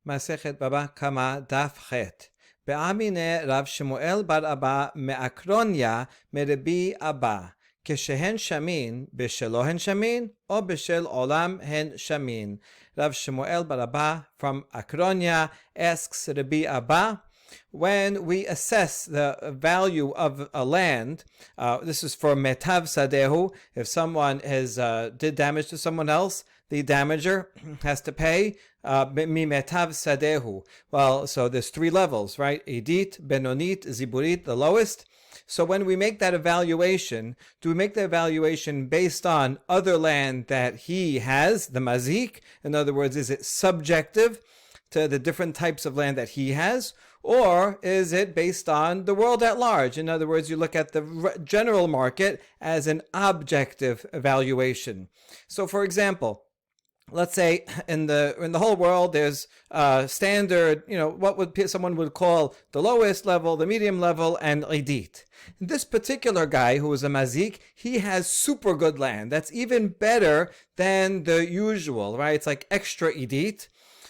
Masechet Baba Kama Daf Chet. Be'amine Rav Shemuel bar Abba me'akronya me'Rebi Abba. כשהן שמין, בשלו הן שמין, או בשל עולם הן שמין. Rav Shemuel bar Abba from Akronya asks Rabbi Abba, when we assess the value of a land, this is for metav sadehu, if someone has did damage to someone else, the damager has to pay mi metav sadehu. Well, so there's three levels, right? Edit, Benonit, Ziburit, the lowest. So when we make that evaluation, do we make the evaluation based on other land that he has, the mazik? In other words, is it subjective to the different types of land that he has? Or is it based on the world at large? In other words, you look at the general market as an objective evaluation. So for example, let's say in the whole world there's standard, what would someone would call the lowest level, the medium level, and idit. This particular guy who is a mazik, he has super good land. That's even better than the usual, right? It's like extra idit.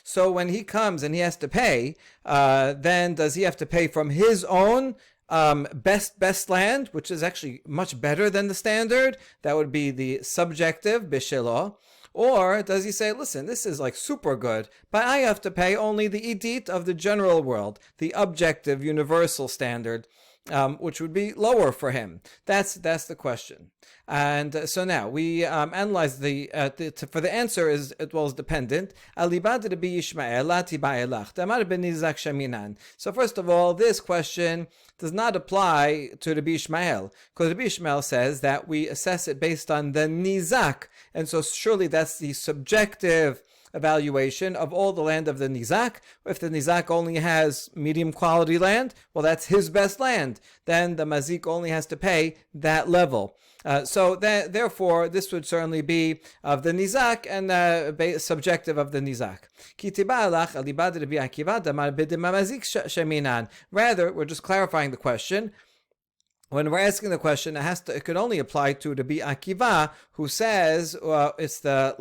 So when he comes and he has to pay, then does he have to pay from his own best land, which is actually much better than the standard? That would be the subjective bishelo. Or does he say, listen, this is like super good, but I have to pay only the idit of the general world, the objective universal standard, which would be lower for him? That's the question. And so now we analyze for the answer is it was dependent. So first of all, this question does not apply to Rabbi Ishmael, because Rabbi Ishmael says that we assess it based on the nizak, and so surely that's the subjective evaluation of all the land of the nizak. If the nizak only has medium quality land, well, that's his best land. Then the mazik only has to pay that level. Therefore, this would certainly be of the nizak and subjective of the nizak. Rather, we're just clarifying the question. When we're asking the question, it could only apply to Rabbi Akiva, who says it's the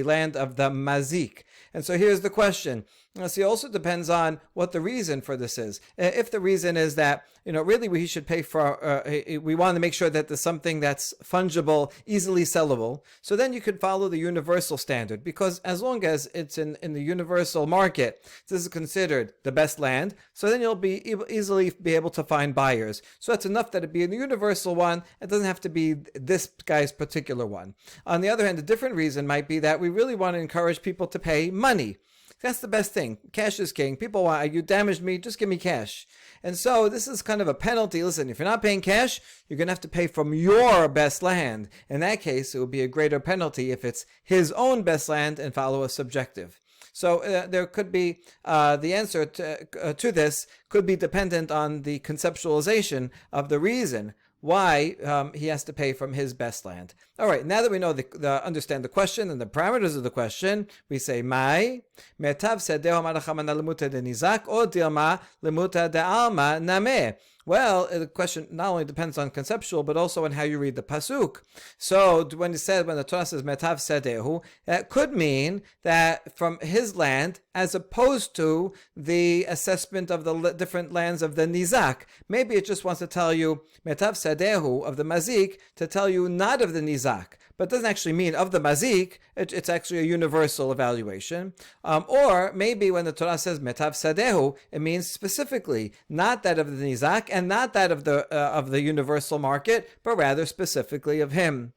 land of the mazik. And so here's the question. See, it also depends on what the reason for this is. If the reason is that, really we should pay for, we want to make sure that there's something that's fungible, easily sellable, so then you could follow the universal standard, because as long as it's in the universal market, this is considered the best land, so then you'll easily be able to find buyers. So it's enough that it be a universal one. It doesn't have to be this guy's particular one. On the other hand, a different reason might be that we really want to encourage people to pay money. That's the best thing. Cash is king. People want, you damaged me, just give me cash. And so this is kind of a penalty. Listen, if you're not paying cash, you're going to have to pay from your best land. In that case, it would be a greater penalty if it's his own best land and follow a subjective. So there could be, the answer to this could be dependent on the conceptualization of the reason why he has to pay from his best land. All right, now that we know understand the question and the parameters of the question, we say, Mai, metav sedeho marachamana lemuta de nizak, o dilma lemuta de alma name. Well, the question not only depends on conceptual, but also on how you read the pasuk. So when the Torah says metav sedehu, that could mean that from his land, as opposed to the assessment of the different lands of the nizak. Maybe it just wants to tell you metav sedehu of the mazik, to tell you not of the nizak, but it doesn't actually mean of the mazik. It's actually a universal evaluation. Or maybe when the Torah says metav sadehu, it means specifically not that of the nizak and not that of the universal market, but rather specifically of him.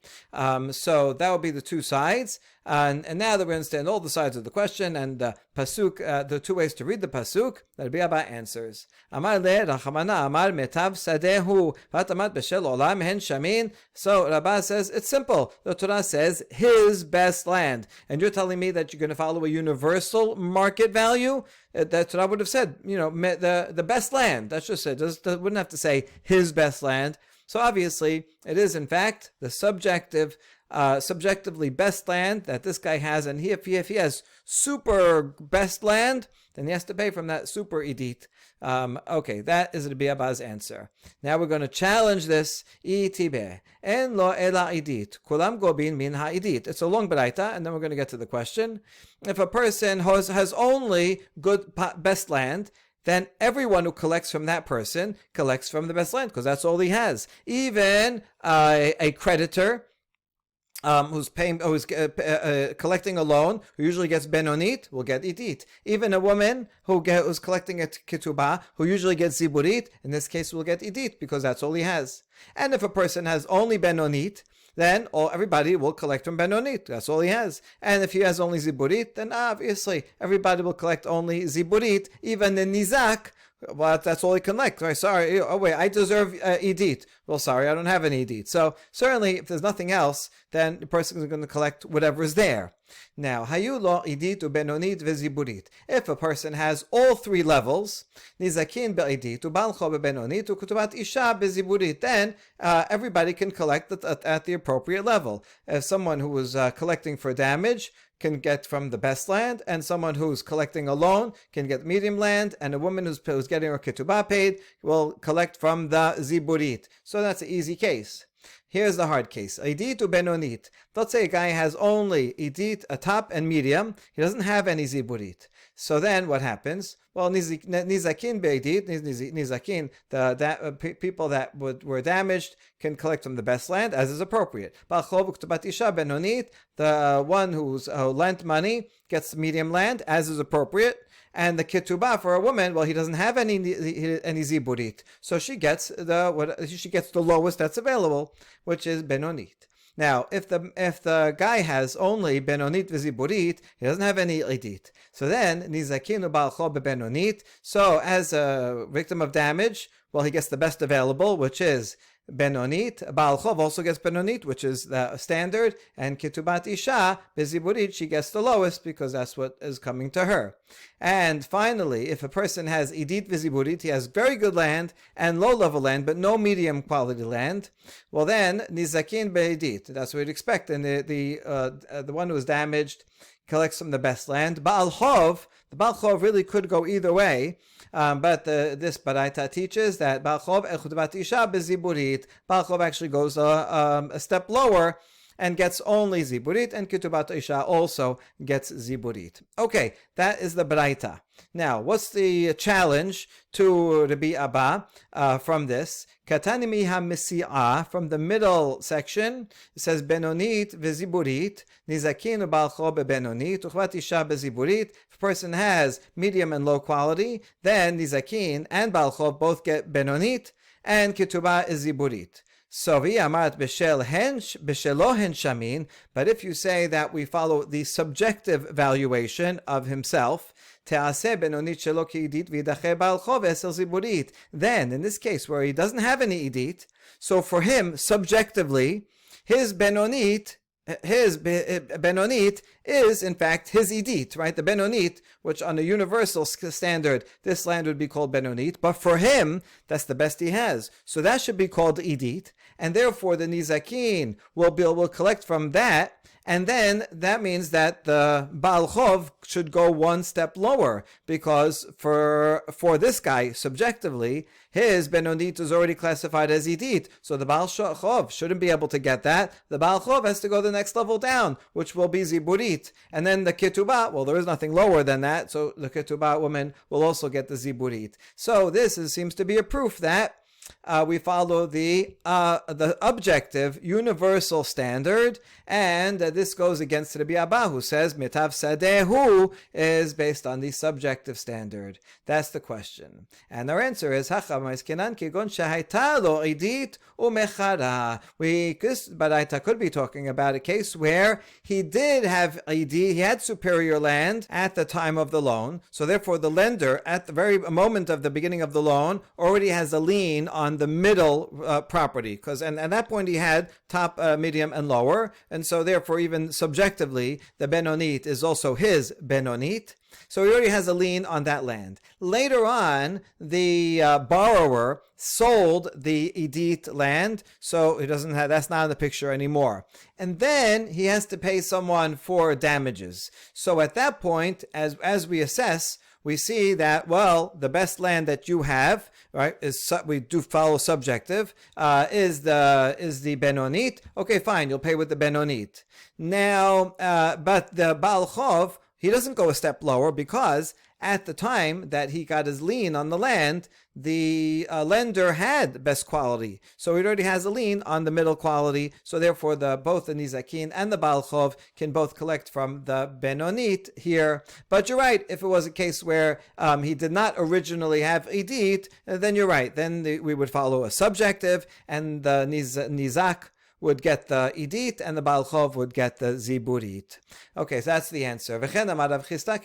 So that would be the two sides. And now that we understand all the sides of the question and the pasuk, the two ways to read the pasuk, Rabbi Abba answers. Amar le Rachamana Amar metav sadehu v'atamat b'shel olam hen shamin. So Rabbi says it's simple. The Torah says his best land, and you're telling me that you're going to follow a universal market value? That Torah would have said, the best land. That's just it. It wouldn't have to say his best land. So obviously, it is in fact the subjectively best land that this guy has, and if he has super best land, then he has to pay from that super idit. Okay, that is Rabbi Abba's answer. Now we're going to challenge this. En lo ela idit. Kulam gobin min ha'idit. It's a long baraita, and then we're going to get to the question. If a person has only best land, then everyone who collects from that person collects from the best land, because that's all he has. Even a creditor who's collecting a loan, who usually gets benonit, will get idit. Even a woman who's collecting a ketubah, who usually gets ziburit, in this case will get idit, because that's all he has. And if a person has only benonit, then everybody will collect from benonit. That's all he has. And if he has only ziburit, then obviously everybody will collect only ziburit. Even the nizak, well, that's all he can collect. Right? Sorry, wait, I deserve idit. Well, sorry, I don't have an idit. So certainly, if there's nothing else, then the person is going to collect whatever is there. Now, hayu lo idit ubenonit veziburit. If a person has all three levels, nizakin be'idit ubalcho bebenonit ukutubat isha beziburit, then everybody can collect at the appropriate level. If someone who was collecting for damage can get from the best land, and someone who's collecting a loan can get medium land, and a woman who's getting her ketubah paid will collect from the ziburit. So that's an easy case. Here's the hard case. Idit ubenonit. Let's say a guy has only idit, a top and medium. He doesn't have any ziburit. So then what happens? Well, nizakin beidit, nizakin, the people that were damaged can collect from the best land as is appropriate. Balchov uktubat isha benonit, the one who's lent money gets medium land as is appropriate. And the ketubah for a woman, well, he doesn't have any ziburit, so she gets the lowest that's available, which is benonit. Now, if the guy has only benonit v'ziburit, he doesn't have any idit. So then nizakin ubalcho bebenonit. So as a victim of damage, well, he gets the best available, which is benonit. Baal Chov also gets benonit, which is the standard, and ketubat isha beziburit, she gets the lowest because that's what is coming to her. And finally, if a person has idit viziburit, he has very good land and low-level land, but no medium quality land, well then nizakin beidit. That's what you'd expect. And the one who is damaged collects from the best land. Baal Chov, the Baal Chov really could go either way. But this baraita teaches that Baal Chov echutbat isha beziburit. Baal Chov actually goes a step lower and gets only ziburit, and ketubat isha also gets ziburit. Okay, that is the baraita. Now, what's the challenge to Rabbi Abba from this? Katani miha misi'ah, from the middle section, it says benonit veziburit, nizakin u'bal chov benonit, uchvat isha beziburit. If a person has medium and low quality, then nizakin and bal chov both get benonit, and ketubah is ziburit. So v'yamat b'shel b'shelo hen shamin. But if you say that we follow the subjective valuation of himself, then in this case where he doesn't have any idit, so for him subjectively his benonit is in fact his idit, right? The benonit, which on a universal standard this land would be called benonit, but for him that's the best he has, so that should be called idit, and therefore the nizakin will collect from that. And then that means that the Baal Chov should go one step lower, because for this guy, subjectively, his benonit is already classified as idit. So the Baal Chov shouldn't be able to get that. The Baal Chov has to go the next level down, which will be ziburit. And then the ketubah, well, there is nothing lower than that, so the ketubah woman will also get the ziburit. So this seems to be a proof that we follow the objective universal standard, and this goes against Rabbi Abba, who says mitav sadehu is based on the subjective standard. That's the question, and our answer is hachamais kenan kigon shahaita lo idit umechara. This baraita could be talking about a case where he did have idit, he had superior land at the time of the loan, so therefore the lender at the very moment of the beginning of the loan already has a lien on the middle property, because and at that point he had top, medium, and lower, and so therefore even subjectively the benonit is also his benonit. So he already has a lien on that land. Later on, the borrower sold the idit land, so he doesn't have, that's not in the picture anymore. And then he has to pay someone for damages. So at that point, as we assess, we see that, well, the best land that you have, right, we do follow subjective, is the benonit. Okay, fine, you'll pay with the benonit. Now, but the Baal Chov, he doesn't go a step lower, because at the time that he got his lien on the land, the lender had best quality. So he already has a lien on the middle quality. So therefore, both the Nizakin and the Baal Chov can both collect from the Benonit here. But you're right, if it was a case where he did not originally have Idit, then you're right. Then we would follow a subjective, and the Nizak would get the idit, and the Baal Chov would get the ziburit. Okay, so that's the answer. Rav Chisda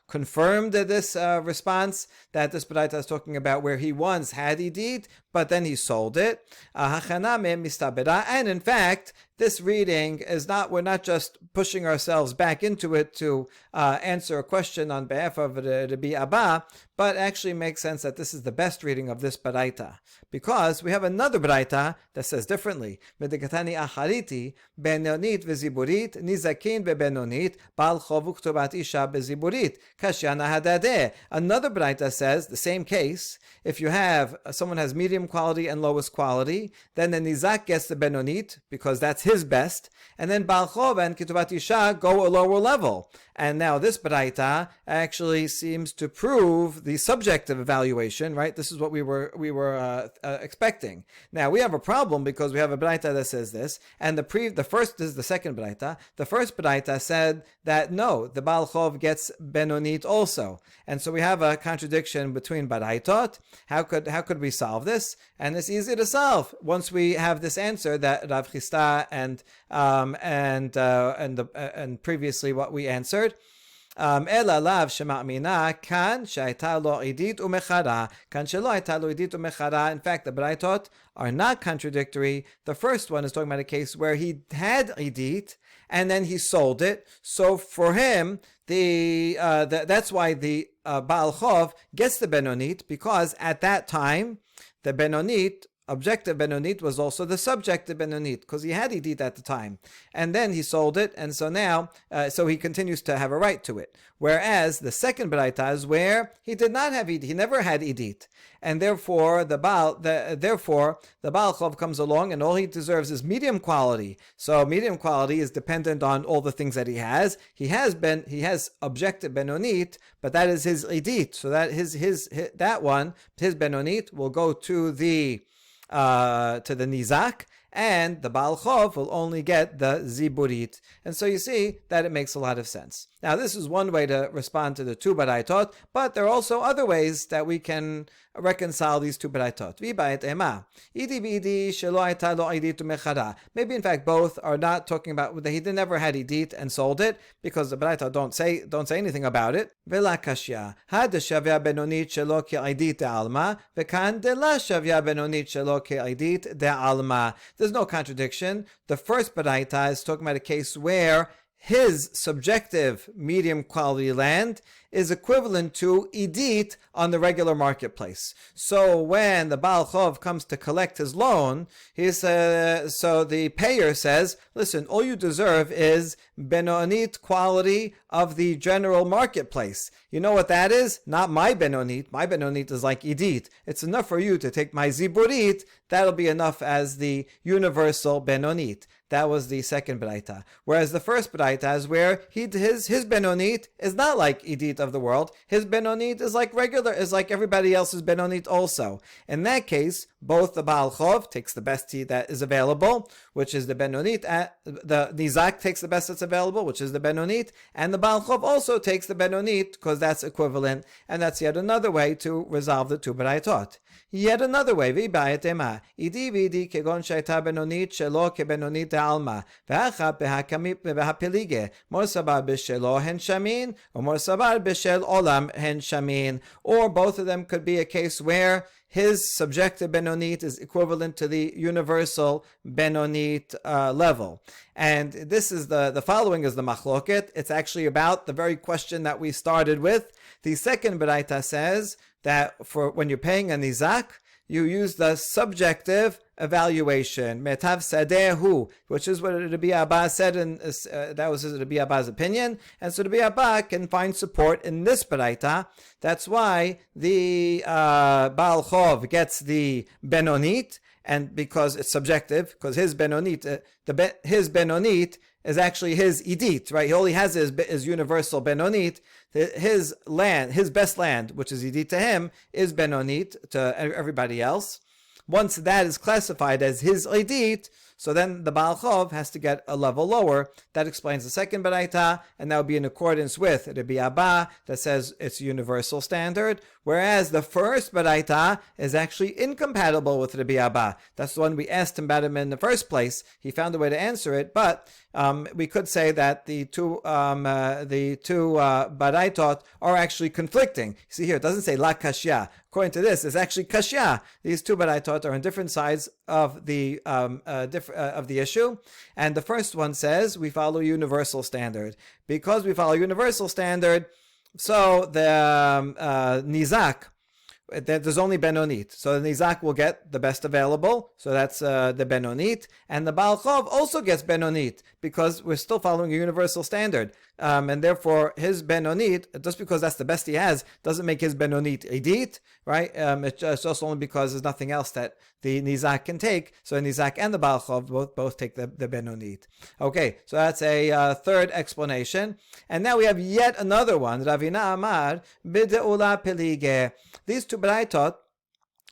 confirmed this response, that this Baraita is talking about where he once had idit, but then he sold it. And in fact, this reading is not, we're not just pushing ourselves back into it to answer a question on behalf of Rabbi Abba, but actually makes sense that this is the best reading of this Baraita. Because we have another Baraita that says differently. Medikatani achariti, benonit veziburit, nizakin bebenonit, bal chov uktubat isha beziburit, kashyana hadadeh. Another Baraita says, the same case, if you have, someone has medium quality and lowest quality, then the nizak gets the benonit, because that's his best, and then Baal Chov and Kitubat Isha go a lower level. And now this Baraita actually seems to prove the subjective evaluation, right? This is what we were expecting. Now we have a problem, because we have a Baraita that says this, and the first is the second Baraita. The first Baraita said that no, the Baal Chov gets benonit also, and so we have a contradiction between Baraitot. How could we solve this? And it's easy to solve once we have this answer that Rav Chisda and previously what we answered. אלא לאו שמאמינה כאן שהייתה לו עדית ומחרה, כאן שלא הייתה לו עדית ומחרה. In fact, the Baraitot are not contradictory. The first one is talking about a case where he had idit and then he sold it. So for him, that's why the Baal Chov gets the benonit, because at that time the benonit, objective benonit, was also the subjective benonit, because he had idit at the time, and then he sold it, and so now, so he continues to have a right to it. Whereas the second Baraita is where he did not have idit, he never had idit, and therefore the Baal Chov comes along, and all he deserves is medium quality. So medium quality is dependent on all the things that he has. He has objective benonit, but that is his idit. So that his benonit will go to the nizak, and the Baal Chov will only get the ziburit. And so you see that it makes a lot of sense. Now, this is one way to respond to the two Baraitot, but there are also other ways that we can reconcile these two Baraitot. Maybe in fact both are not talking about that he never had idit and sold it, because the Baraitot don't say anything about it. There's no contradiction. The first Baraita is talking about a case where his subjective medium quality land is equivalent to idit on the regular marketplace. So when the Baal Chov comes to collect his loan, so the payer says, listen, all you deserve is benonit quality of the general marketplace. You know what that is? Not my benonit. My benonit is like idit. It's enough for you to take my ziburit. That'll be enough as the universal benonit. That was the second Baraita. Whereas the first Baraita is where his benonit is not like idit of the world. His benonit is like everybody else's benonit also. In that case, both the Baal Chov takes the best that is available, which is the benonit, the nizak takes the best that's available, which is the benonit, and the Baal Chov also takes the benonit, because that's equivalent, and that's yet another way to resolve the two Baraitot. Yet another way, v'bayetema, idi v'idi kegon shaita benonit shelo kebenonit da'alma, v'acha b'hapelige, mor sabar b'shelo hen shamin, or mor sabar b'shel olam hen shamin. Or both of them could be a case where his subjective benonit is equivalent to the universal benonit level. And this is the following is the machloket. It's actually about the very question that we started with. The second Baraita says that for when you're paying a nizak, you use the subjective evaluation. Metav sadehu, which is what Rabbi Abba said, and that was Rabbi Abba's opinion. And so Rabbi Abba can find support in this baraita. That's why the Baal Chov gets the Benonit, and because it's subjective, because his Benonit, his Benonit is actually his idit, right? He only has his universal Benonit. His land, his best land, which is idit to him, is Benonit to everybody else. Once that is classified as his idit, so then the Baal Chov has to get a level lower. That explains the second baraita, and that would be in accordance with Rabbi Abba that says it's a universal standard, whereas the first baraita is actually incompatible with Rabbi Abba. That's the one we asked him about him in the first place. He found a way to answer it, but we could say that the two baraitot are actually conflicting. See here, it doesn't say la kashya. According to this, it's actually kashya. These two baraitot are on different sides of the issue, and the first one says we follow universal standard. Because we follow universal standard, so the nizak, there's only Benonit. So the Nizak will get the best available. So that's the Benonit. And the Baal Chov also gets Benonit because we're still following a universal standard. And therefore, his Benonit, just because that's the best he has, doesn't make his Benonit Edit, right? It's just only because there's nothing else that the Nizak can take. So the Nizak and the Baal Chov both take the Benonit. Okay, so that's a third explanation. And now we have yet another one. Ravina Amar, B'de'ula Pelige. These two baraitot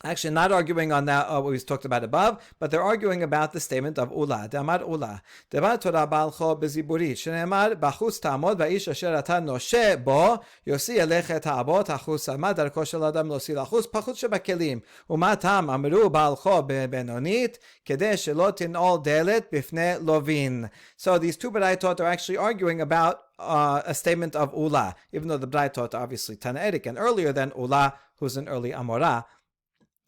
actually not arguing on that what we talked about above, but they're arguing about the statement of ula. Damar ula. Devar Torah Baal Chov beziburit. Shenemar bachutz ta'amod va'ish asher ata noshe bo yosi elechet ha'abot achutz amad darko shel adam losi lachutz pachutz shebakelim. Uma tam amru Baal Chov benonit kedei shelo tinol delet bifnei lovin. So these two baraitot are actually arguing about a statement of ula, even though the baraitot are obviously Tanaitic and earlier than ula, who's an early Amorah.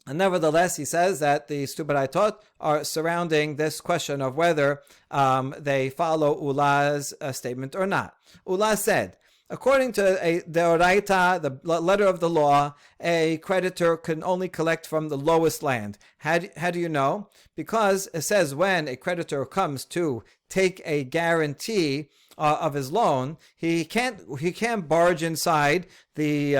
And nevertheless, he says that the two baraitot are surrounding this question of whether they follow Ula's statement or not. Ula said, according to the Oraita, the letter of the law, a creditor can only collect from the lowest land. How do you know? Because it says when a creditor comes to take a guarantee of his loan, he can't barge inside the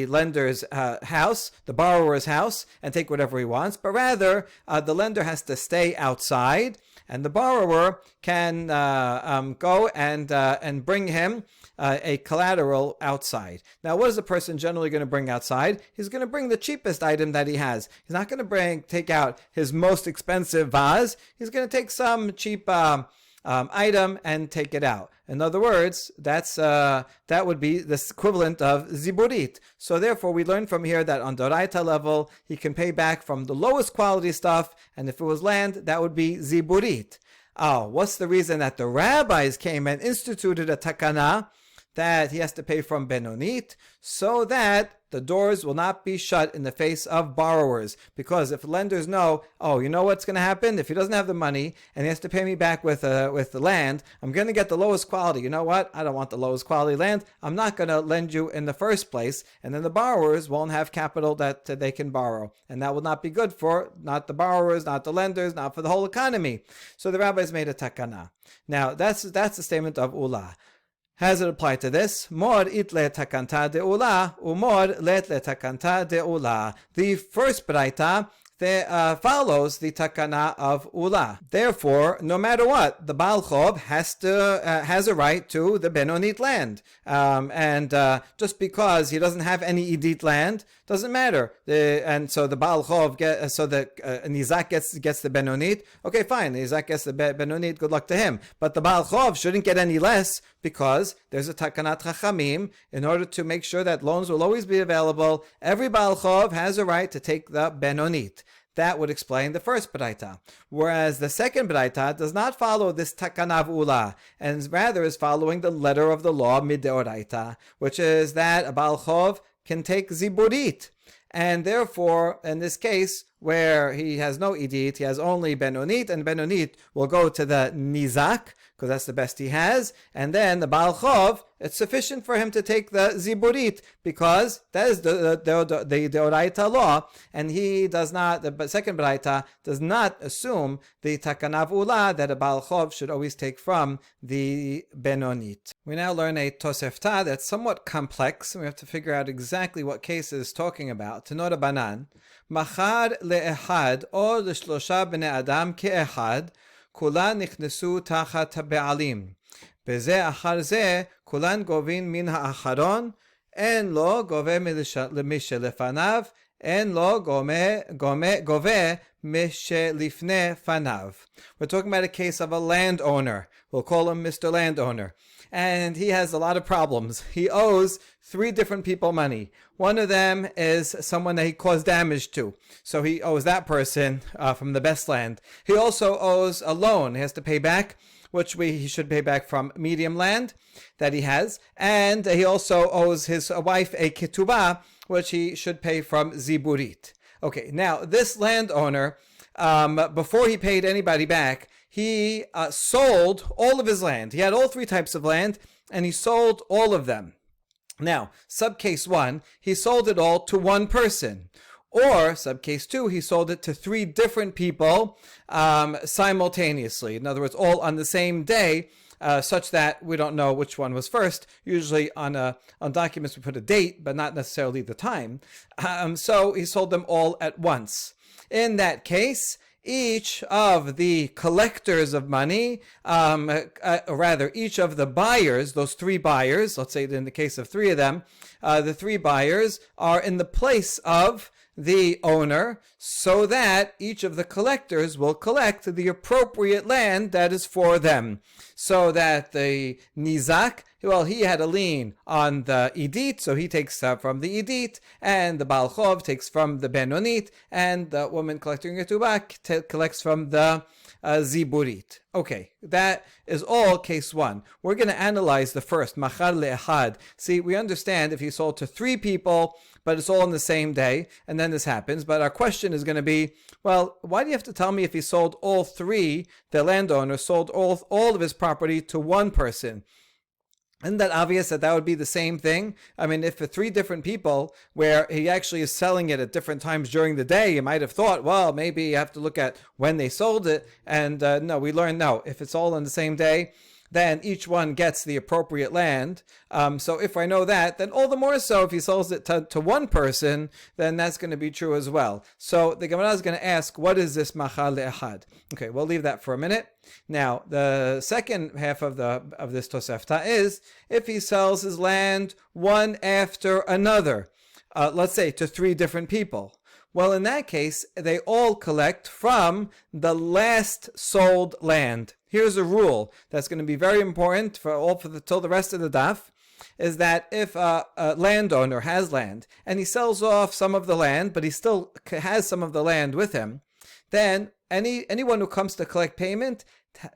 lender's house, the borrower's house, and take whatever he wants. But rather, the lender has to stay outside, and the borrower can go and bring him a collateral outside. Now, what is a person generally going to bring outside? He's going to bring the cheapest item that he has. He's not going to take out his most expensive vase. He's going to take some cheap item and take it out. In other words, that would be the equivalent of ziburit. So therefore, we learn from here that on Doraita level, he can pay back from the lowest quality stuff, and if it was land, that would be ziburit. Oh, what's the reason that the rabbis came and instituted a takana that he has to pay from Benonit, so that the doors will not be shut in the face of borrowers? Because if lenders know, oh, you know what's going to happen? If he doesn't have the money and he has to pay me back with the land, I'm going to get the lowest quality. You know what? I don't want the lowest quality land. I'm not going to lend you in the first place. And then the borrowers won't have capital that they can borrow. And that will not be good for not the borrowers, not the lenders, not for the whole economy. So the rabbis made a takana. Now, that's the statement of Ula. How does it apply to this? Mor itle takanta de ula, umor letle takanta de ula. The first braita follows the takana of ula. Therefore, no matter what, the Baal Chov has a right to the Benonit land, and just because he doesn't have any Idit land doesn't matter. And so the Baal Chov Nizak gets the Benonit. Okay, fine. Nizak gets the Benonit. Good luck to him. But the Baal Chov shouldn't get any less because there's a takanat chachamim in order to make sure that loans will always be available. Every Baal Chov has a right to take the Benonit. That would explain the first braita. Whereas the second braita does not follow this takanav ula, and rather is following the letter of the law mideoraita, which is that a Baal Chov can take ziburit. And therefore, in this case, where he has no idit, he has only benonit, and benonit will go to the nizak, because that's the best he has, and then the Baal Chov, it's sufficient for him to take the ziburit, because that is the Deoraita law, and he does not, the second Baraita does not assume the Takanav Ula that a Baal Chov should always take from the benonit. We now learn a Tosefta that's somewhat complex, and we have to figure out exactly what case it is talking about. Tenora Banan, Machar le'ehad or l'shlosha b'nei adam ke'ehad, כולן נכנסו תחת הבעלים. בזה אחר זה, כולן גובין מן האחרון, אין לו גובה למי שלפניו, אין לו גובה מי שלפני פניו. We're talking about a case of a landowner. We'll call him Mr. Landowner. And he has a lot of problems. He owes 3 different people money. One of them is someone that he caused damage to. So he owes that person from the best land. He also owes a loan. He has to pay back, which he should pay back from medium land that he has. And he also owes his wife a ketubah, which he should pay from ziburit. Okay, now this landowner, before he paid anybody back, he sold all of his land. He had all 3 types of land, and he sold all of them. Now, subcase 1, he sold it all to one person. Or, subcase 2, he sold it to 3 different people simultaneously. In other words, all on the same day, such that we don't know which one was first. Usually on documents we put a date, but not necessarily the time. So he sold them all at once. In that case, each of the collectors of money, rather each of the buyers, those 3 buyers, let's say in the case of 3 of them, the 3 buyers are in the place of the owner, so that each of the collectors will collect the appropriate land that is for them. So that the nizak, well, he had a lien on the idit, so he takes from the idit, and the Baal Chov takes from the benonit, and the woman collecting ketubah collects from the ziburit. Okay, that is all case 1. We're going to analyze the first, machar le'ehad. See, we understand if he sold to 3 people, but it's all on the same day, and then this happens. But our question is going to be, well, why do you have to tell me if he sold all 3, the landowner sold all of his property to one person? Isn't that obvious that would be the same thing? I mean, if for 3 different people, where he actually is selling it at different times during the day, you might have thought, well, maybe you have to look at when they sold it. And no, we learned no. If it's all on the same day, then each one gets the appropriate land. So if I know that, then all the more so if he sells it to one person, then that's going to be true as well. So the Gemara is going to ask, what is this machar le'ehad? Okay, we'll leave that for a minute. Now, the second half of this Tosefta is if he sells his land one after another, let's say to 3 different people. Well, in that case, they all collect from the last sold land. Here's a rule that's going to be very important till the rest of the daf, is that if a landowner has land and he sells off some of the land, but he still has some of the land with him, then anyone who comes to collect payment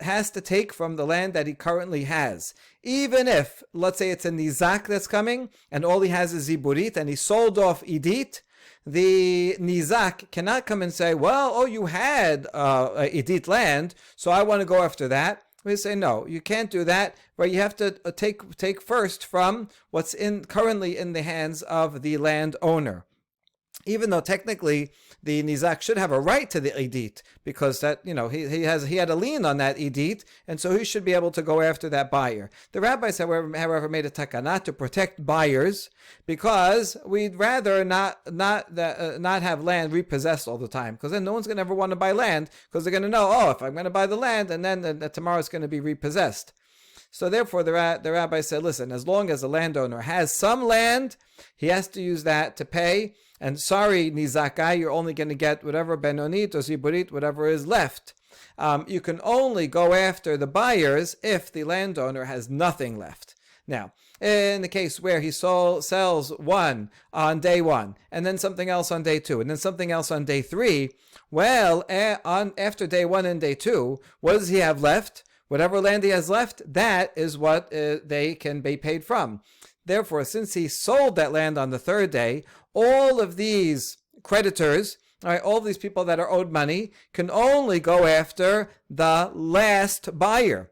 has to take from the land that he currently has. Even if, let's say it's a nizak that's coming, and all he has is ziburit, and he sold off idit, the nizak cannot come and say, well, you had idit land, so I want to go after that. We say, no, you can't do that, but you have to take first from what's currently in the hands of the landowner. Even though technically the nizak should have a right to the idit, because that he had a lien on that idit, and so he should be able to go after that buyer. The rabbis, however, made a takana to protect buyers, because we'd rather not have land repossessed all the time, because then no one's going to ever want to buy land, because they're going to know, if I'm going to buy the land, and then tomorrow it's going to be repossessed. So therefore, the rabbi said, listen, as long as the landowner has some land, he has to use that to pay. And sorry, Nizakai, you're only going to get whatever benonit or ziburit, whatever is left. You can only go after the buyers if the landowner has nothing left. Now, in the case where he sells one on day 1, and then something else on day 2, and then something else on day 3, well, after day 1 and day 2, what does he have left? Whatever land he has left, that is what they can be paid from. Therefore, since he sold that land on the third day, all of these creditors, all right, all of these people that are owed money, can only go after the last buyer.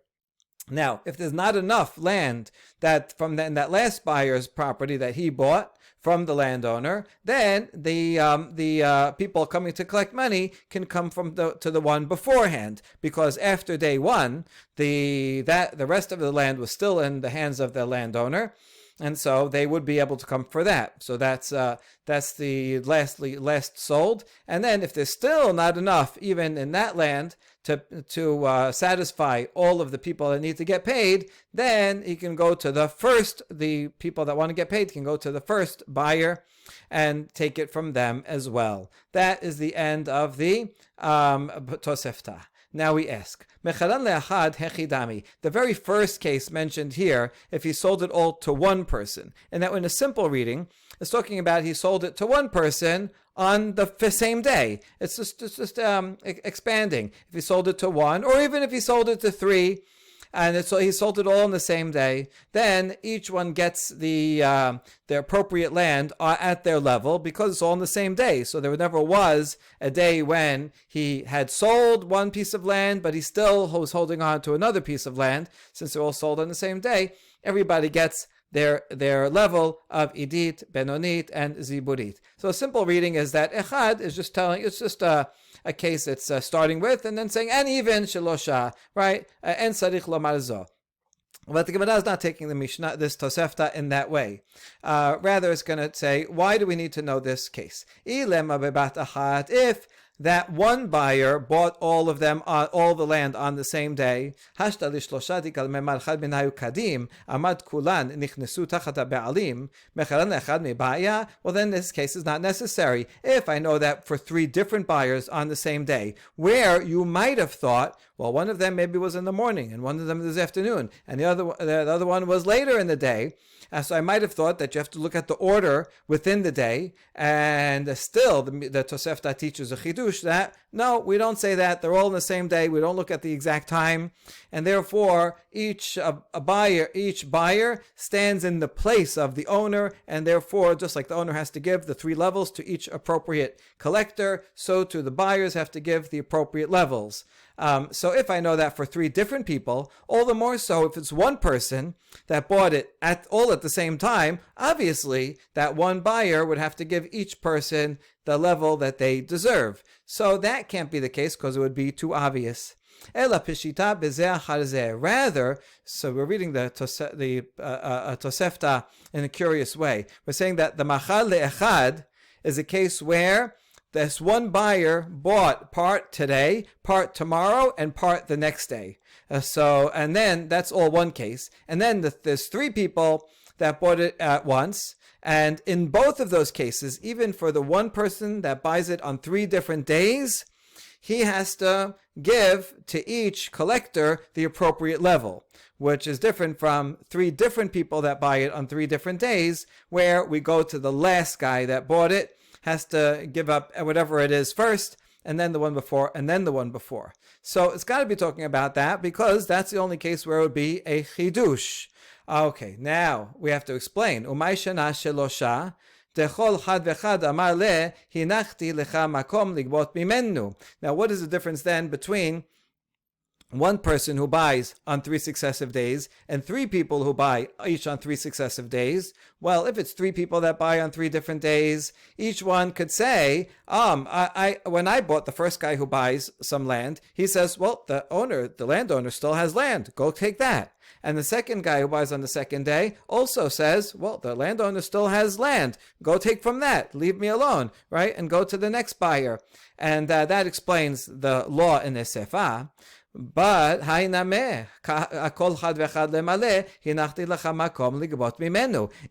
Now, if there's not enough land that from that last buyer's property that he bought from the landowner, then the people coming to collect money can come to the one beforehand, because after day one, the rest of the land was still in the hands of the landowner, and so they would be able to come for that. So that's the last sold. And then if there's still not enough, even in that land, to satisfy all of the people that need to get paid, then he can go to the people that want to get paid can go to the first buyer and take it from them as well. That is the end of the Tosefta. Now we ask, the very first case mentioned here, if he sold it all to one person, and that in a simple reading, it's talking about he sold it to one person on the same day. It's just expanding. If he sold it to one, or even if he sold it to three, and he sold it all on the same day, then each one gets their appropriate land at their level, because it's all on the same day. So there never was a day when he had sold one piece of land, but he still was holding on to another piece of land. Since they're all sold on the same day, everybody gets their level of idit, benonit, and ziburit. So a simple reading is that echad is just telling, it's just a case it's starting with, and then saying, and even shelosha, right? And sarich lomar zo. But the Gemara is not taking the Mishnah, this Tosefta, in that way. Rather, it's going to say, why do we need to know this case? If that one buyer bought all of them, all the land on the same day, well, then this case is not necessary. If I know that for three different buyers on the same day, where you might have thought, well, one of them maybe was in the morning, and one of them this afternoon, and the other one was later in the day. So I might have thought that you have to look at the order within the day, and still the Tosefta teaches a chidush that, no, we don't say that. They're all on the same day. We don't look at the exact time, and therefore each buyer stands in the place of the owner, and therefore, just like the owner has to give the three levels to each appropriate collector, so too the buyers have to give the appropriate levels. So if I know that for three different people, all the more so if it's one person that bought it all at the same time, obviously that one buyer would have to give each person the level that they deserve. So that can't be the case because it would be too obvious. Rather, so we're reading the Tosefta in a curious way. We're saying that the machal le'echad is a case where this one buyer bought part today, part tomorrow, and part the next day. And then that's all one case. And then there's three people that bought it at once. And in both of those cases, even for the one person that buys it on 3 different days, he has to give to each collector the appropriate level, which is different from 3 different people that buy it on 3 different days, where we go to the last guy that bought it, has to give up whatever it is first, and then the one before, and then the one before. So it's got to be talking about that, because that's the only case where it would be a chidush. Okay, now we have to explain. Umay shana shelosha dechol chad vechad amar le hinachti lecha makom ligbot mimenu. Now, what is the difference then between one person who buys on 3 successive days and 3 people who buy each on 3 successive days? Well, if it's 3 people that buy on 3 different days, each one could say, when I bought the first guy who buys some land, he says, well, the landowner still has land. Go take that. And the second guy who buys on the second day also says, well, the landowner still has land. Go take from that. Leave me alone, right? And go to the next buyer. And that explains the law in Esefah. But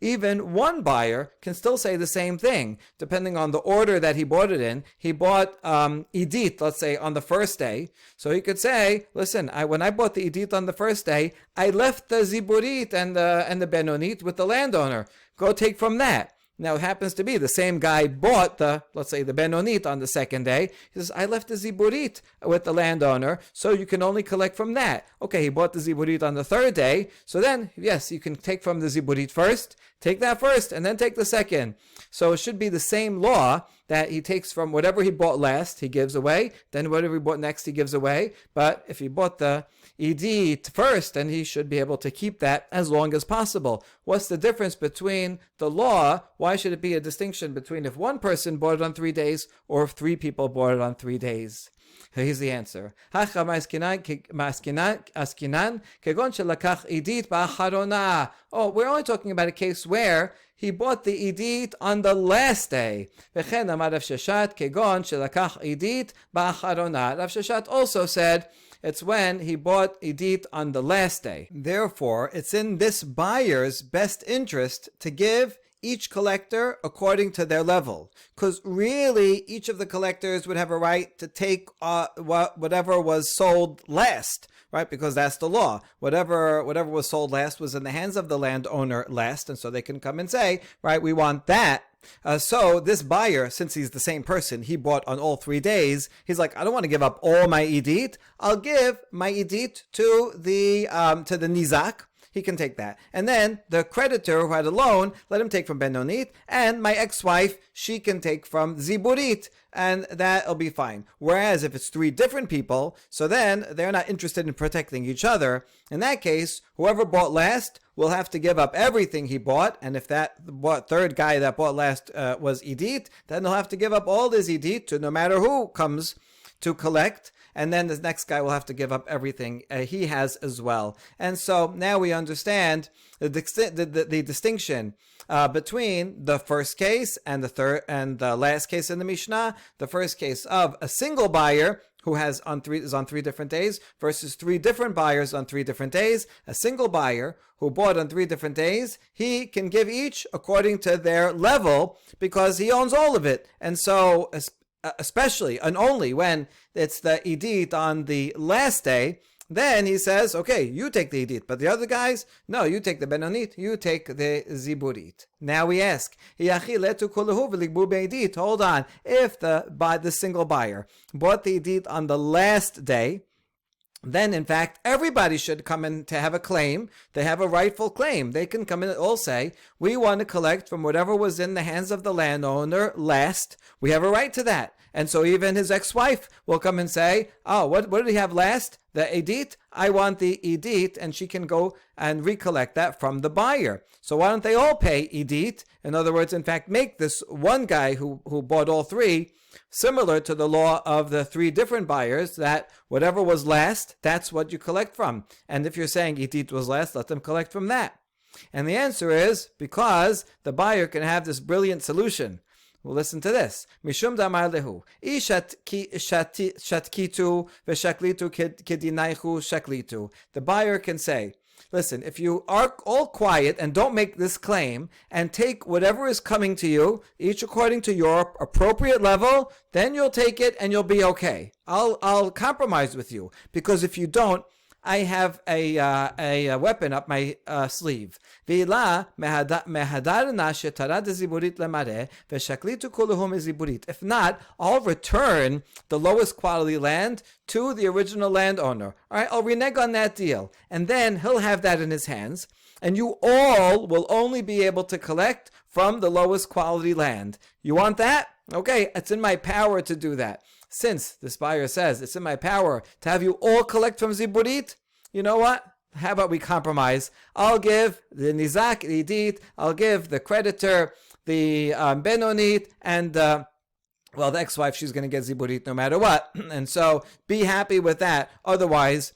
even one buyer can still say the same thing, depending on the order that he bought it in. He bought idit, let's say, on the first day. So he could say, listen, when I bought the idit on the first day, I left the ziburit and the benonit with the landowner. Go take from that. Now, it happens to be the same guy bought let's say the benonit on the second day. He says, I left the ziburit with the landowner, so you can only collect from that. Okay, he bought the ziburit on the third day, so then, yes, you can take from the ziburit first, take that first, and then take the second. So it should be the same law that he takes from whatever he bought last, he gives away, then whatever he bought next, he gives away. But if he bought the edit first, then he should be able to keep that as long as possible. What's the difference between the law? Why should it be a distinction between if one person bought it on 3 days or if 3 people bought it on 3 days? Here's the answer. Oh, we're only talking about a case where he bought the edit on the last day. Rav Shashat also said it's when he bought edit on the last day. Therefore, it's in this buyer's best interest to give each collector according to their level, because really each of the collectors would have a right to take whatever was sold last, right? Because that's the law. Whatever was sold last was in the hands of the landowner last, and so they can come and say, right, we want that. So this buyer, since he's the same person, he bought on all 3 days. He's like, I don't want to give up all my edit. I'll give my edit to the nizak. He can take that. And then the creditor who had a loan, let him take from benonit, and my ex-wife, she can take from ziburit, and that'll be fine. Whereas if it's 3 different people, so then they're not interested in protecting each other. In that case, whoever bought last will have to give up everything he bought, and if that third guy that bought last was edit, then he'll have to give up all his edit to no matter who comes to collect. And then the next guy will have to give up everything he has as well. And so now we understand the distinction between the first case and the third and the last case in the Mishnah. The first case of a single buyer who is on 3 different days versus 3 different buyers on 3 different days. A single buyer who bought on 3 different days, he can give each according to their level because he owns all of it. And so especially and only when it's the edit on the last day, then he says, okay, you take the edit, but the other guys, no, you take the benonit, you take the ziburit. Now we ask, hold on, if the single buyer bought the edit on the last day, then in fact everybody should come in to have a claim. They have a rightful claim. They can come in and all say, we want to collect from whatever was in the hands of the landowner last. We have a right to that. And so even his ex-wife will come and say, oh, what did he have last? The edit? I want the edit, and she can go and recollect that from the buyer. So why don't they all pay edit? In other words, in fact, make this one guy who bought all 3 similar to the law of the 3 different buyers, that whatever was last, that's what you collect from. And if you're saying edit was last, let them collect from that. And the answer is because the buyer can have this brilliant solution. Well, listen to this. Mishum damar lehu. Shatkitu v'shaklitu kedinaichu shaklitu. The buyer can say, listen, if you are all quiet and don't make this claim and take whatever is coming to you, each according to your appropriate level, then you'll take it and you'll be okay. I'll compromise with you, because if you don't, I have a weapon up my sleeve. If not, I'll return the lowest quality land to the original landowner. All right, I'll renege on that deal. And then he'll have that in his hands. And you all will only be able to collect from the lowest quality land. You want that? Okay, it's in my power to do that. Since this buyer says it's in my power to have you all collect from ziburit, you know what? How about we compromise? I'll give the nizak edit, I'll give the creditor the benonit, and the ex-wife, she's going to get ziburit no matter what. And so be happy with that. Otherwise,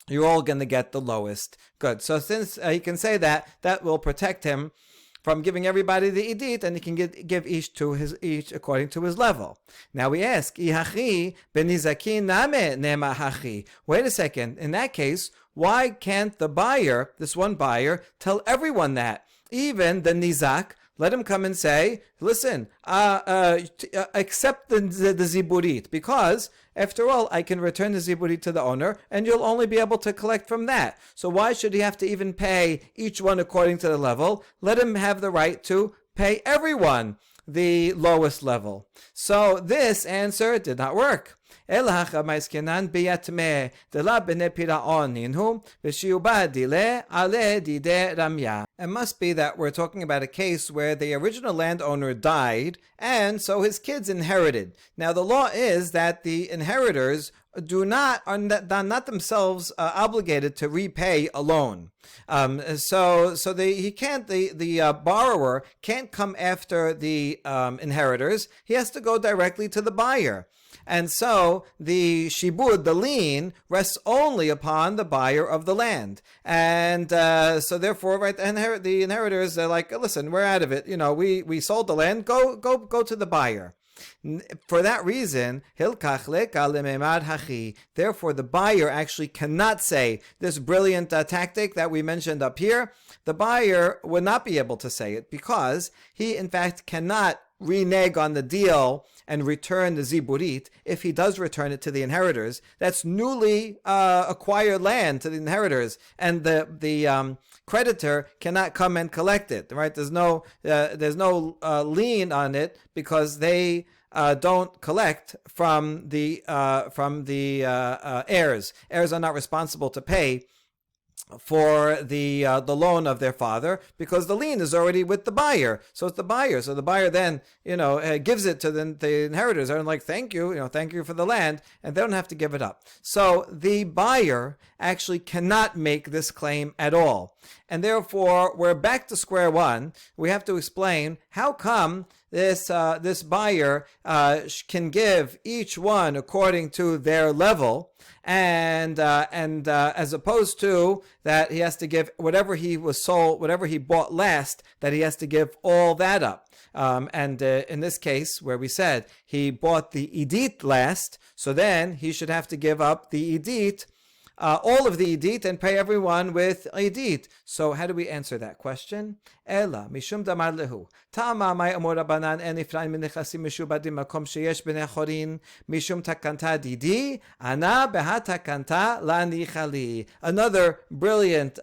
you're all going to get the lowest. Good. So since he can say that, that will protect him from giving everybody the edit, and he can give each according to his level. Now we ask, wait a second, in that case, why can't the buyer, this one buyer, tell everyone that? Even the nizak, let him come and say, listen, accept the ziburit, because after all, I can return the ziburit to the owner, and you'll only be able to collect from that. So why should he have to even pay each one according to the level? Let him have the right to pay everyone the lowest level. So this answer did not work. It must be that we're talking about a case where the original landowner died, and so his kids inherited. Now the law is that the inheritors are not themselves obligated to repay a loan. The borrower can't come after the inheritors. He has to go directly to the buyer. And so the shibud, the lien, rests only upon the buyer of the land. And so therefore, right, the inheritors are like, listen, we're out of it. We sold the land. Go to the buyer. For that reason, therefore the buyer actually cannot say this brilliant tactic that we mentioned up here. The buyer would not be able to say it because he in fact cannot renege on the deal and return the ziburit. If he does return it to the inheritors, that's newly acquired land to the inheritors, and the creditor cannot come and collect it. Right? There's no lien on it because they don't collect from the heirs. Heirs are not responsible to pay for the loan of their father because the lien is already with the buyer. So it's the buyer. So the buyer then gives it to the inheritors. They're like, thank you for the land, and they don't have to give it up. So the buyer actually cannot make this claim at all, and therefore we're back to square one. We have to explain how come this buyer can give each one according to their level, and as opposed to that he has to give whatever he bought last, that he has to give all that up. In this case, where we said he bought the idit last, so then he should have to give up the idit, all of the idit, and pay everyone with idit. So how do we answer that question? Ela mishum damar lehu ta'ama may amor rabanan en ifraim min nechasim mishubadim makom sheyesh bnei chorin mishum takanta didi ana beha takanta lani chali. Another brilliant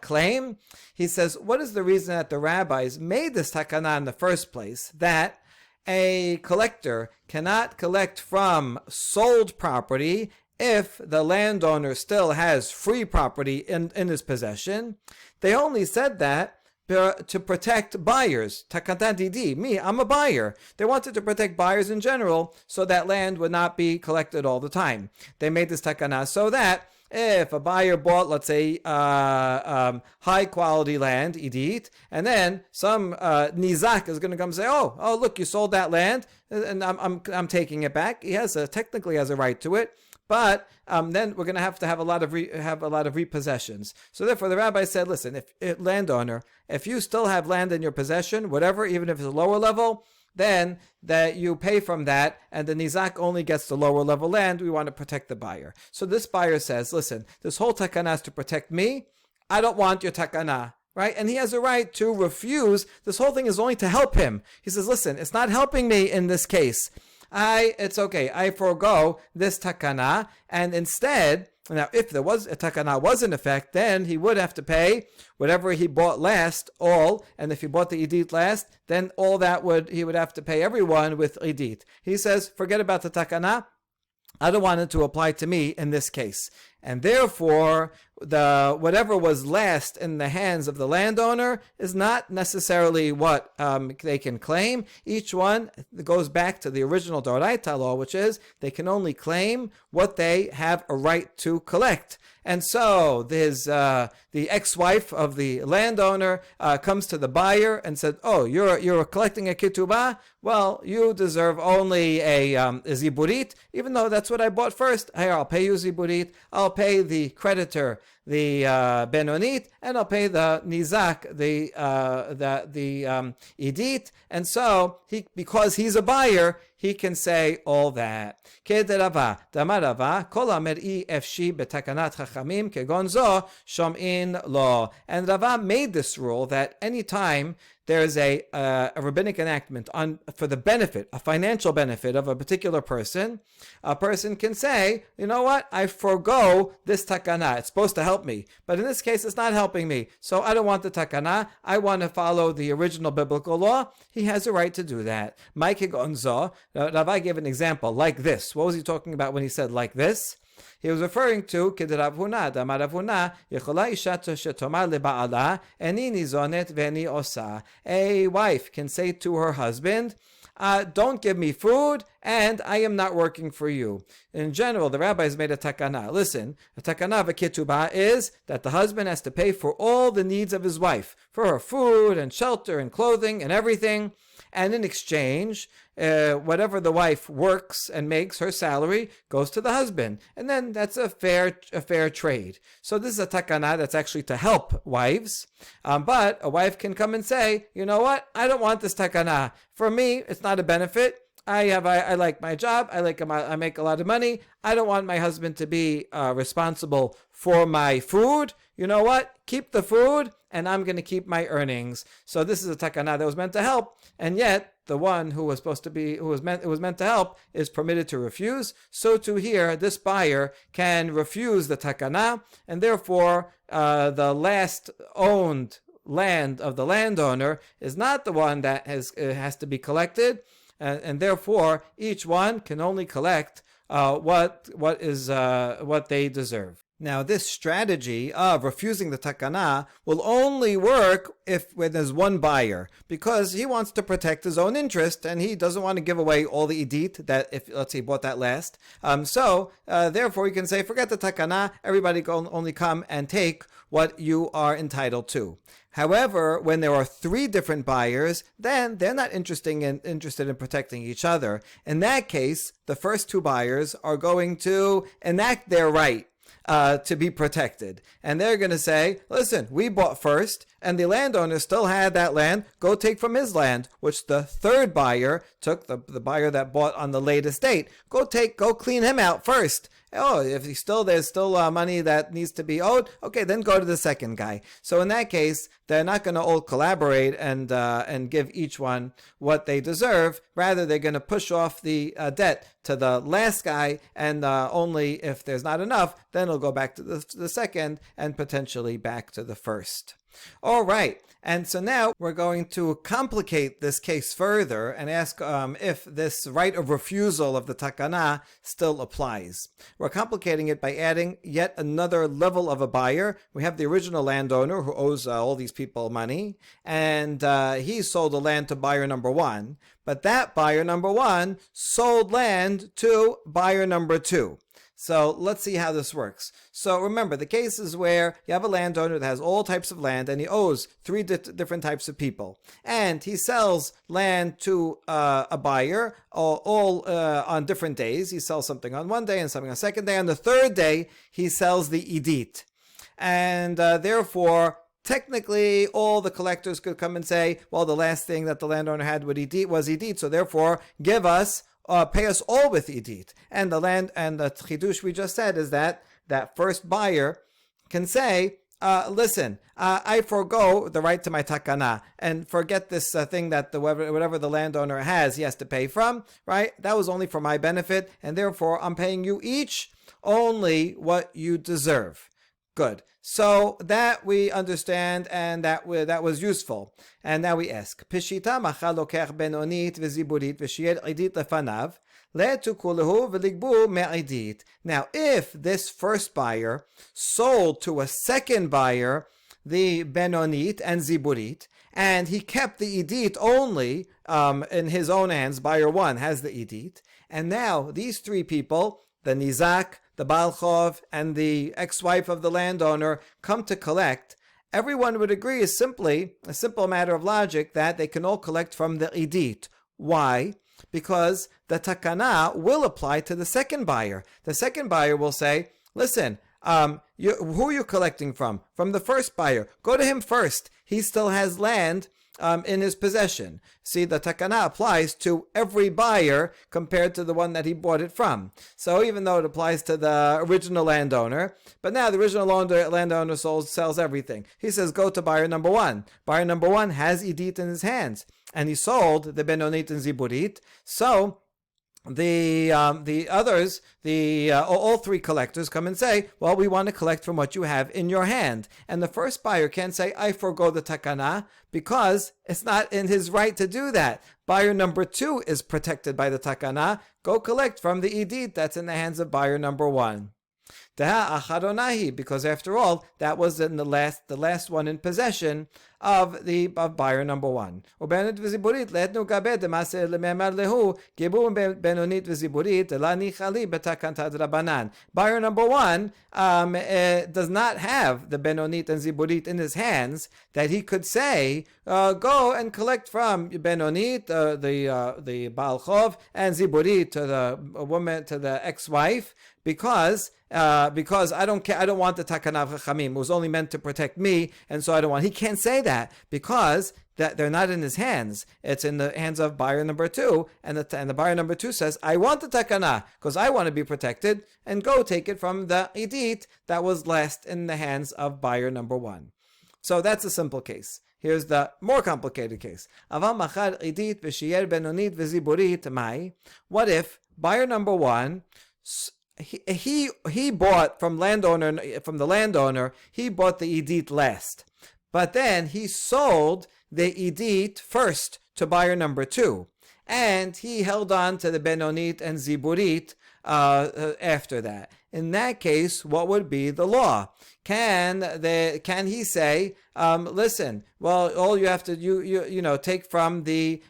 claim. He says, what is the reason that the rabbis made this takana in the first place, that a collector cannot collect from sold property if the landowner still has free property in his possession? They only said that to protect buyers. Takanta didi, me, I'm a buyer. They wanted to protect buyers in general so that land would not be collected all the time. They made this takana so that if a buyer bought, let's say, high quality land, idit, and then some nizak is going to come and say, oh, look, you sold that land, and I'm taking it back. He technically has a right to it. But then we're going to have a lot of repossessions. So therefore, the rabbi said, listen, if landowner, if you still have land in your possession, whatever, even if it's a lower level, then that you pay from that, and the nizak only gets the lower level land. We want to protect the buyer. So this buyer says, listen, this whole takana is to protect me. I don't want your takana. Right? And he has a right to refuse. This whole thing is only to help him. He says, listen, it's not helping me in this case. It's okay. I forego this takana, and instead, now if there was a takana was in effect, then he would have to pay whatever he bought last, all, and if he bought the idit last, then all that he would have to pay everyone with idit. He says, forget about the takana. I don't want it to apply to me in this case. And therefore, whatever was last in the hands of the landowner is not necessarily what they can claim. Each one goes back to the original Doraita law, which is they can only claim what they have a right to collect. And so there's the ex-wife of the landowner comes to the buyer and said, "Oh, you're collecting a ketubah? Well, you deserve only a ziburit, even though that's what I bought first. Here, I'll pay you ziburit. I'll pay the creditor the benonit, and I'll pay the nizak the idit." And so because he's a buyer, he can say all that. And Rava made this rule that any time there's a rabbinic enactment for the benefit, a financial benefit of a particular person, a person can say, you know what, I forego this takana. It's supposed to help help me. But in this case, it's not helping me. So I don't want the takana. I want to follow the original biblical law. He has a right to do that. Mike Gonzo. Rabbi gave an example like this. What was he talking about when he said like this? He was referring to Rav Huna, Damar Rav Huna, Yechola isha shetomar leba'ala, eni nizonet v'eni osa. A wife can say to her husband, don't give me food, and I am not working for you. In general, the rabbis made a takana. Listen, a takana v'ketubah is that the husband has to pay for all the needs of his wife, for her food and shelter and clothing and everything. And in exchange, whatever the wife works and makes, her salary goes to the husband. And then that's a fair trade. So this is a takana that's actually to help wives. But a wife can come and say, you know what? I don't want this takana. For me, it's not a benefit. I like my job. I make a lot of money. I don't want my husband to be responsible for my food. You know what? Keep the food, and I'm going to keep my earnings. So this is a takana that was meant to help, and yet the one who was meant to help is permitted to refuse. So too here, this buyer can refuse the takana, and therefore the last owned land of the landowner is not the one that has to be collected. And therefore, each one can only collect what they deserve. Now, this strategy of refusing the takana will only work when there's one buyer, because he wants to protect his own interest and he doesn't want to give away all the idit that, if let's say he bought that last. Therefore, you can say, forget the takana. Everybody can only come and take what you are entitled to. However, when there are three different buyers, then they're not interested in protecting each other. In that case, the first two buyers are going to enact their right to be protected. And they're going to say, listen, we bought first, and the landowner still had that land. Go take from his land, which the third buyer took, the buyer that bought on the latest date. Go clean him out first. Oh, if there's still money that needs to be owed, okay, then go to the second guy. So in that case, they're not going to all collaborate and give each one what they deserve. Rather, they're going to push off the debt to the last guy, and only if there's not enough, then it'll go back to the second and potentially back to the first. All right, and so now we're going to complicate this case further and ask if this right of refusal of the takana still applies. We're complicating it by adding yet another level of a buyer. We have the original landowner who owes all these people money, and he sold the land to buyer number one, but that buyer number one sold land to buyer number two. So let's see how this works. So remember, the case is where you have a landowner that has all types of land and he owes three different types of people. And he sells land to a buyer all on different days. He sells something on one day and something on the second day. On the third day, he sells the idit. And therefore, technically, all the collectors could come and say, well, the last thing that the landowner had was idit, so therefore, give us pay us all with idit. And the chidush we just said is that first buyer can say, listen, I forego the right to my takana and forget this thing that whatever the landowner has, he has to pay from, right? That was only for my benefit, and therefore I'm paying you each only what you deserve. Good. So that we understand, and that was useful. And now we ask, Pishita machal lokech benonit v'ziburit v'shiyed idit lefanav le'tukulehu v'ligbu me'idit. Now, if this first buyer sold to a second buyer the benonit and ziburit, and he kept the idit only in his own hands, buyer one has the idit, and now these three people, the nizak, the Baal Chov, and the ex-wife of the landowner come to collect, everyone would agree is a simple matter of logic that they can all collect from the idit. Why? Because the takana will apply to the second buyer. The second buyer will say, listen, who are you collecting from? From the first buyer. Go to him first. He still has land in his possession. See, the takana applies to every buyer compared to the one that he bought it from. So even though it applies to the original landowner, but now the original landowner sells everything. He says, go to buyer number one. Buyer number one has idit in his hands, and he sold the benonit and ziburit. So the others, all three collectors come and say, well, we want to collect from what you have in your hand. And the first buyer can't say, I forgo the takana, because it's not in his right to do that. Buyer number 2 is protected by the takana. Go collect from the idit that's in the hands of buyer number 1. Because after all, that was in the last one in possession of buyer number 1. Buyer number 1 does not have the benonit and ziburit in his hands that he could say, go and collect from benonit, the Baal Chov, and ziburit to the woman, to the ex-wife, because I don't care. I don't want the takana of Chachamim. It was only meant to protect me, and so I don't want. He can't say that because that they're not in his hands. It's in the hands of buyer number 2, and the buyer number 2 says, I want the takana because I want to be protected, and go take it from the idit that was last in the hands of buyer number 1. So that's a simple case. Here's the more complicated case. What if buyer number 1, he bought from the landowner, he bought the idit last, but then he sold the idit first to buyer number 2, and he held on to the benonit and ziburit after that. In that case, what would be the law? Can he say, listen, well, all you have to take from the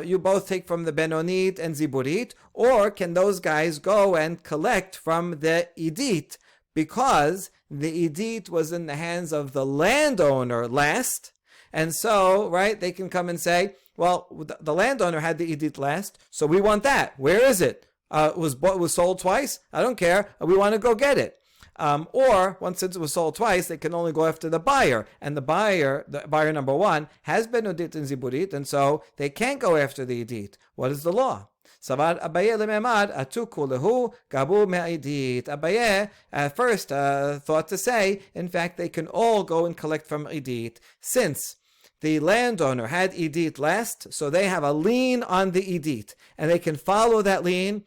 you both take from the benonit and ziburit, or can those guys go and collect from the idit, because the idit was in the hands of the landowner last, and so they can come and say, well, the landowner had the idit last, so we want that. Where is it? It was sold twice? I don't care. We want to go get it. Or once it was sold twice, they can only go after the buyer, and the buyer number 1 has benodit and ziburit, and so they can't go after the idit. What is the law? Savar Abaye lememad atuku lehu gabu me'idit. Abaye at first thought to say, in fact, they can all go and collect from idit, since the landowner had idit last, so they have a lien on the idit, and they can follow that lien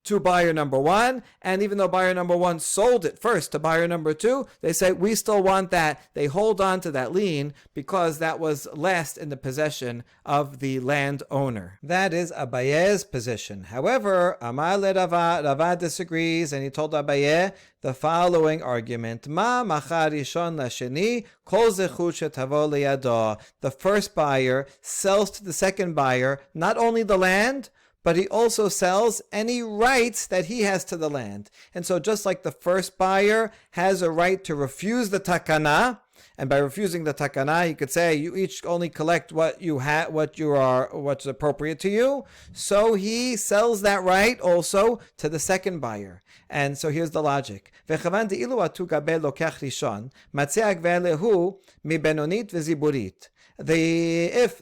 to buyer number 1, and even though buyer number 1 sold it first to buyer number 2, they say, we still want that. They hold on to that lien because that was last in the possession of the landowner. That is Abaye's position. However, Amar le Rava disagrees, and he told Abaye the following argument: Ma machar rishon lasheni kol zechut shetavo liyado. The first buyer sells to the second buyer not only the land, but he also sells any rights that he has to the land. And so just like the first buyer has a right to refuse the takana, and by refusing the takana, he could say, you each only collect what you have, what's appropriate to you. So he sells that right also to the second buyer. And so here's the logic. If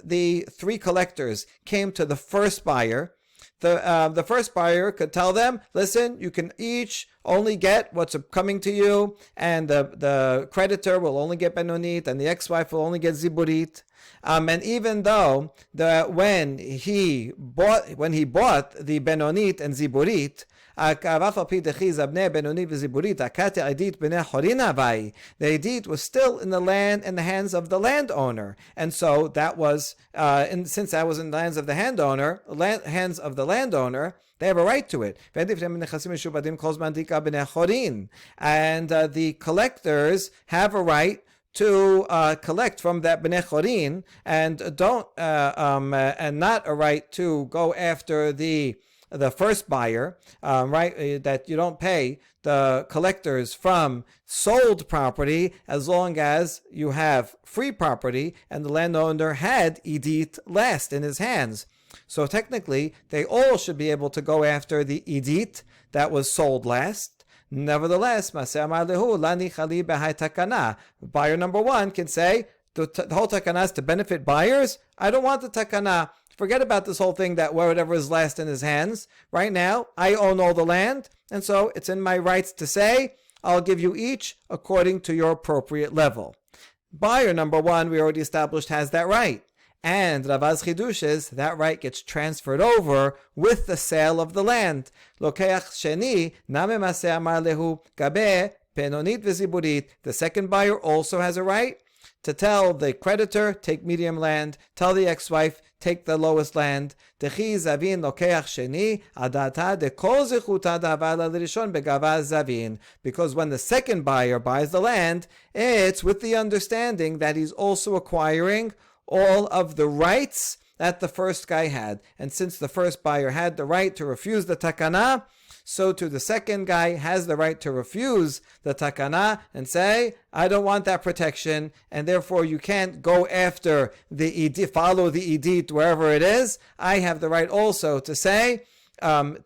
the 3 collectors came to the first buyer, the first buyer could tell them, listen, you can each only get what's coming to you, and the creditor will only get benonit, and the ex-wife will only get ziburit. And even though when he bought the benonit and ziburit, the idit was still in the hands of the landowner, and so that was since that was in the hands of the landowner, they have a right to it. And the collectors have a right to collect from that bnei chorin, and don't and not a right to go after the first buyer, that you don't pay the collectors from sold property as long as you have free property and the landowner had idit last in his hands. So technically, they all should be able to go after the idit that was sold last. Nevertheless, buyer number 1 can say, the whole takana is to benefit buyers. I don't want the takana. Forget about this whole thing that whatever is last in his hands. Right now, I own all the land, and so it's in my rights to say, I'll give you each according to your appropriate level. Buyer number 1, we already established, has that right. And Rav's Chidush is that right gets transferred over with the sale of the land. Lokeach sheni name maseh amar lehu gabe benonit v'ziburit. The second buyer also has a right to tell the creditor, take medium land, tell the ex-wife, take the lowest land. Dechi zavin lokeach sheni adata dekol zechuta davala l'rishon begava zavin. Because when the second buyer buys the land, it's with the understanding that he's also acquiring all of the rights that the first guy had. And since the first buyer had the right to refuse the takana, so too the second guy has the right to refuse the takana and say, I don't want that protection, and therefore you can't go after the edit, follow the edit wherever it is. I have the right also to say,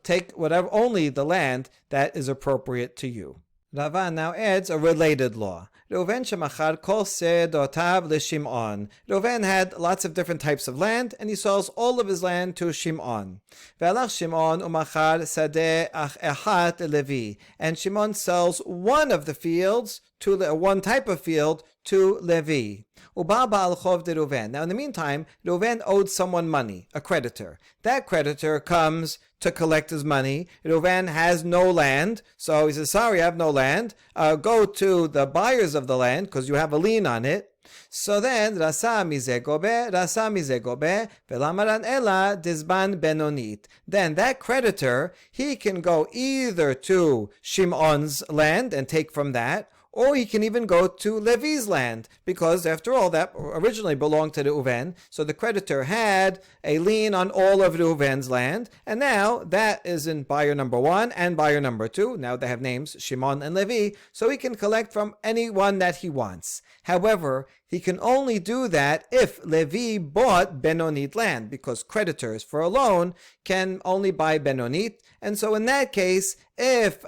take whatever, only the land that is appropriate to you. Rava now adds a related law. Reuven shemachar kol sedotav l'Shimon. Reuven had lots of different types of land, and he sells all of his land to Shimon. Ve'alach Shimon umachar sadeh echat Levi. And Shimon sells one of the fields to one type of field to Levi. Uba ba'al chov de Reuven. Now in the meantime, Reuven owed someone money, a creditor. That creditor comes to collect his money. Reuven has no land, so he says, sorry, I have no land. Go to the buyers of the land, because you have a lien on it. So then, rasa mize gobe, velamaran ela dizban benonit. Then that creditor, he can go either to Shimon's land and take from that, or he can even go to Levi's land, because after all, that originally belonged to Reuven. So the creditor had a lien on all of Reuven's land, and now that is in buyer number 1 and buyer number 2. Now they have names, Shimon and Levi, so he can collect from anyone that he wants. However, he can only do that if Levi bought Benonit land, because creditors for a loan can only buy Benonit. And so in that case, if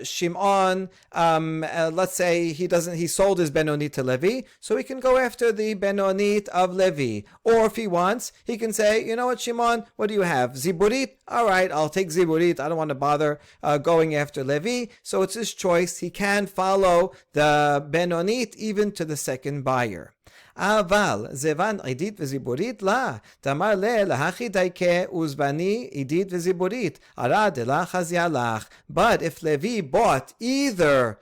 Shimon, let's say he sold his Benonit to Levi, so he can go after the Benonit of Levi. Or if he wants, he can say, you know what, Shimon, what do you have? Ziburit? All right, I'll take Ziburit. I don't want to bother going after Levi. So it's his choice. He can follow the Benonit even to the second buyer. אבל זבן עידית וזיבורית לה, תאמר להכי דייקה וזבני עידית וזיבורית, ערה דלה חזיה לך. But if Levi bought either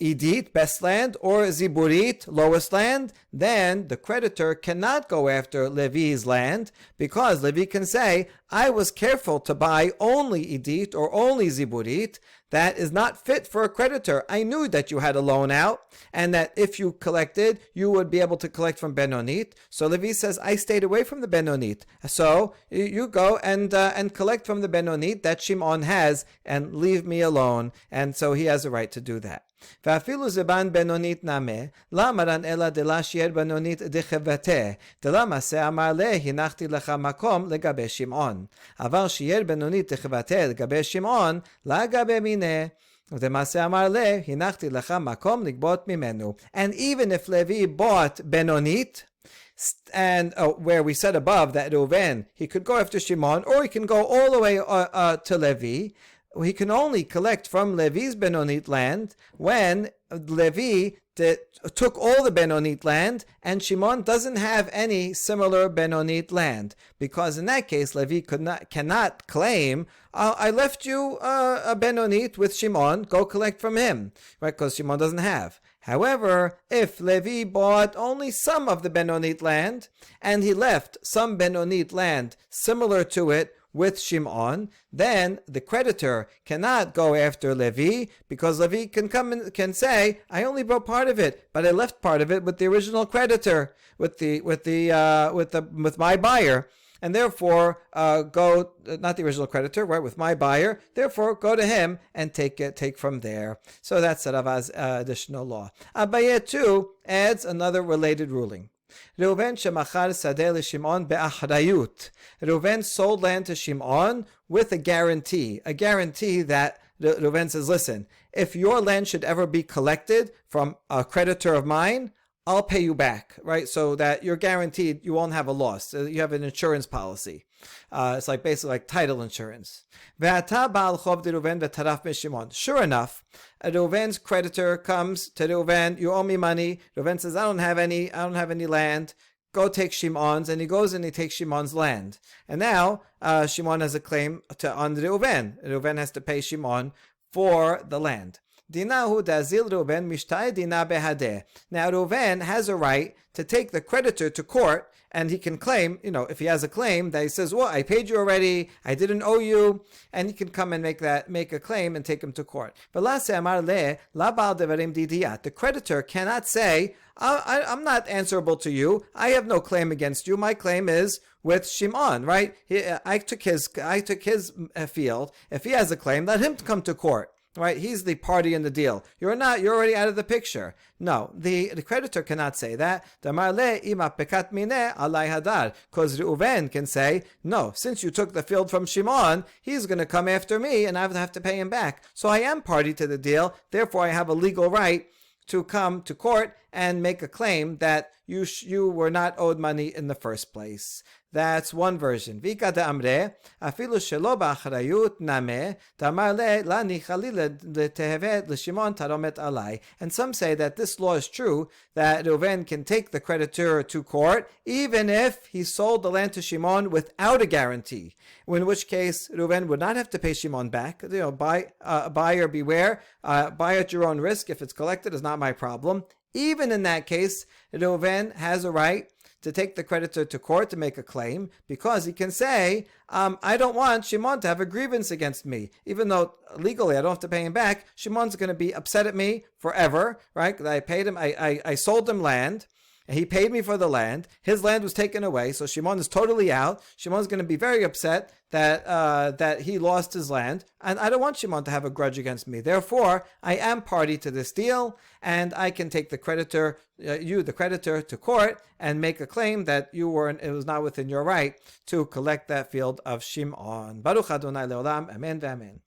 Idit, best land, or Ziburit, lowest land, then the creditor cannot go after Levi's land, because Levi can say, I was careful to buy only Idit or only Ziburit. That is not fit for a creditor. I knew that you had a loan out, and that if you collected, you would be able to collect from Benonit. So Levi says, I stayed away from the Benonit. So you go and collect from the Benonit that Shimon has, and leave me alone. And so he has a right to do that. ואפילו זבן בינונית נמה, למרן אלא דלה שיער בינונית דחבטה, דלה מעשה אמר לה, הנחתי לך מקום לגבי שמעון. אבל שיער בינונית דחבטה לגבי שמעון, לגבי מיני. ודמעשה אמר לה, הנחתי לך מקום לגבות ממנו. And even if Levi bought Benonit, and where we said above that Reuven, he could go after Shimon, or he can go all the way to Levi, he can only collect from Levi's Benonit land when Levi took all the Benonit land and Shimon doesn't have any similar Benonit land. Because in that case, Levi cannot claim, I left you a Benonit with Shimon, go collect from him, right? Because Shimon doesn't have. However, if Levi bought only some of the Benonit land and he left some Benonit land similar to it with Shimon, then the creditor cannot go after Levi, because Levi can come and can say, I only bought part of it, but I left part of it with the original creditor, with my buyer, and therefore go, not the original creditor, right, with my buyer, therefore go to him and take from there. So that's Rava's additional law. Abaye too adds another related ruling. Reuven shemachar sadeh l'Shimon be'achrayut. Reuven sold land to Shimon with a guarantee that Reuven says, listen, if your land should ever be collected from a creditor of mine, I'll pay you back, right? So that you're guaranteed you won't have a loss. You have an insurance policy. It's like basically like title insurance. Sure enough, Reuven's creditor comes to Reuven, you owe me money. Reuven says, I don't have any land. go take Shimon's, and he goes and he takes Shimon's land. And now Shimon has a claim on Reuven. Reuven has to pay Shimon for the land. Dinahu dazil Reuven mishtay dina behadeh. Now Reuven has a right to take the creditor to court, and he can claim, if he has a claim that he says, well, I paid you already, I didn't owe you, and he can come and make a claim and take him to court. But the creditor cannot say, I'm not answerable to you, I have no claim against you, my claim is with Shimon, right? I took his field. If he has a claim, let him come to court. Right, he's the party in the deal. You're already out of the picture. No, the creditor cannot say that. Because Reuven can say, no, since you took the field from Shimon, he's going to come after me and I have to pay him back. So I am party to the deal, therefore I have a legal right to come to court and make a claim that you were not owed money in the first place. That's one version. Vika de amre, afilu shelo ba'achrayut name, tamar le la nichali letehevet l'shimon taromet alai. And some say that this law is true, that Reuven can take the creditor to court, even if he sold the land to Shimon without a guarantee. In which case, Reuven would not have to pay Shimon back. Buyer beware, buy at your own risk. If it's collected, it's not my problem. Even in that case, Reuven has a right to take the creditor to court to make a claim, because he can say, I don't want Shimon to have a grievance against me. Even though legally I don't have to pay him back, Shimon's going to be upset at me forever, right? I paid him, I sold him land, and he paid me for the land. His land was taken away, so Shimon is totally out. Shimon's going to be very upset that he lost his land, and I don't want Shimon to have a grudge against me. Therefore, I am party to this deal, and I can take the creditor, the creditor, to court and make a claim that it was not within your right to collect that field of Shimon. Baruch Adonai Leolam, Amen v'Amen.